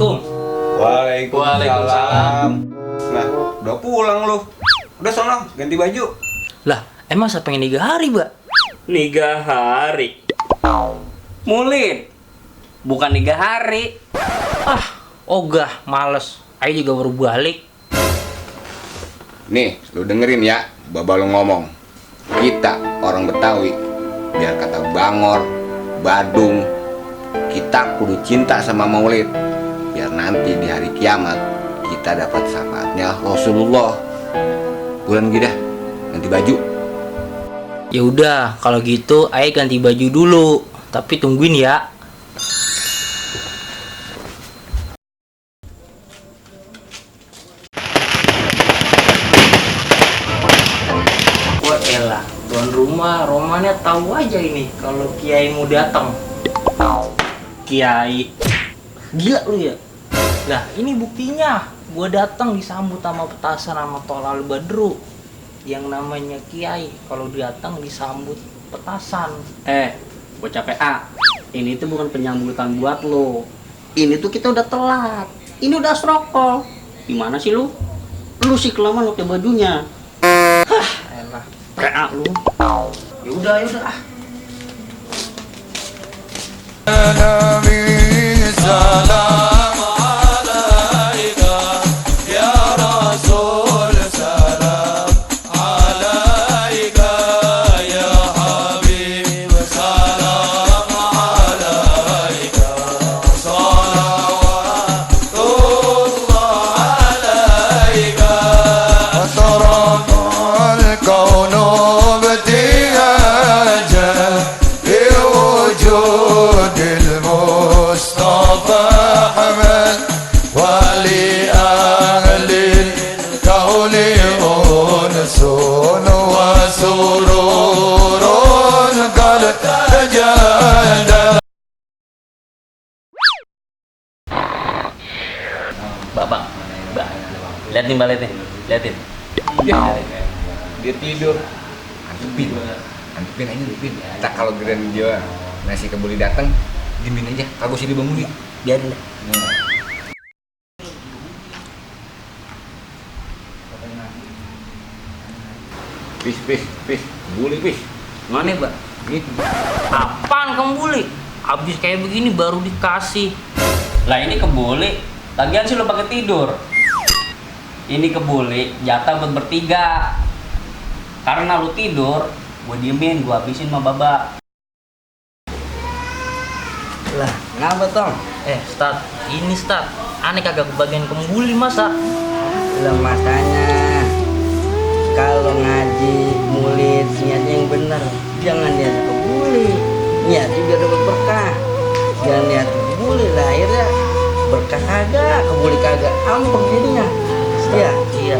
Assalamualaikum. Waalaikumsalam. Nah, udah pulang lu. Udah sono, ganti baju. Lah, emang saya pengen 3 hari, Mbak? 3 hari. Mulit. Bukan 3 hari. Ah, ogah, males. Ayo juga baru balik. Nih, lu dengerin ya, Baba lu ngomong. Kita orang Betawi, biar kata Bangor, Badung, kita kudu cinta sama Maulid. Biar nanti di hari kiamat kita dapat syafaatnya Rasulullah. Bulan gida, ganti baju. Ya udah, kalau gitu ayo ganti baju dulu. Tapi tungguin ya. Wah elah, tuan rumah romannya tahu aja ini kalau Kiai mau datang. Kiai, gila lu ya. Lah ini buktinya, gua datang disambut sama petasan sama Tolal Badru. Yang namanya Kiai kalau datang disambut petasan. Bocah PA. Ini tuh bukan penyambutan buat lo. Ini tuh kita udah telat. Ini udah serokol. Gimana sih lu? Lu sih kelamaan pakai bajunya. Elah. PA lu. Ya udah, ya udah. الكون بتياجه لوجود المصطفى أحمد ولأهل الكون أنس وسرور قد تجلى. Bapak, Mbak. Liatin, Mbak, liatin. Liatin. Dia tidur. Antepin aja, Antepin. Tak kalau giliran dia nasi kebuli datang, diemin aja. Kagak usah dibangunin. Biarin deh. Pis, buli pis. Mana, Mbak? Gitu. Apaan kembuli? Abis kayak begini baru dikasih. Lah ini kebuli. Lagian sih lu pakai tidur. Ini kebuli jatah buat bertiga. Karena lu tidur, gua diemin, gua habisin sama Baba. Lah, kenapa, Tong? Start. Ini start. Aneh kagak kebagian kembuli masa? Lah makanya kalau ngaji murid niatnya yang benar, jangan niat kebuli, niatnya biar dapat berkah. Jangan niat kebuli, lah akhirnya berkah kagak, kebuli kagak, ampun jadinya. Iya, Iya.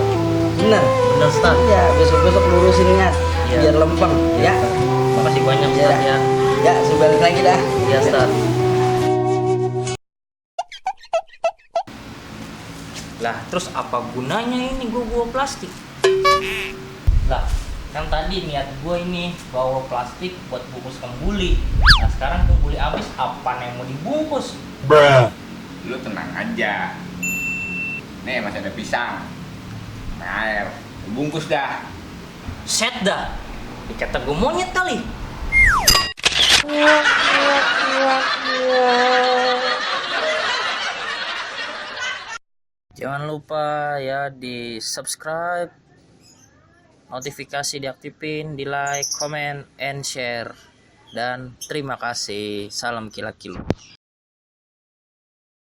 benar. Bener, start. Iya, besok lurusin niat Iya. biar lempeng, ya. Makasih banyak, Ya, Start ya. ya, sebalik lagi dah. Iya, Start. Lah, terus apa gunanya ini gua bawa plastik? Lah, kan tadi niat gua ini bawa plastik buat bungkus kembuli. Nah, sekarang kembuli habis, apa yang mau dibungkus? Lu tenang aja. Nih masih ada pisang, sama air. Bungkus dah. Set dah. Dikata gua monyet kali. Jangan lupa ya di subscribe, notifikasi diaktifin, di like, comment, and share. Dan terima kasih. Salam kila kilo.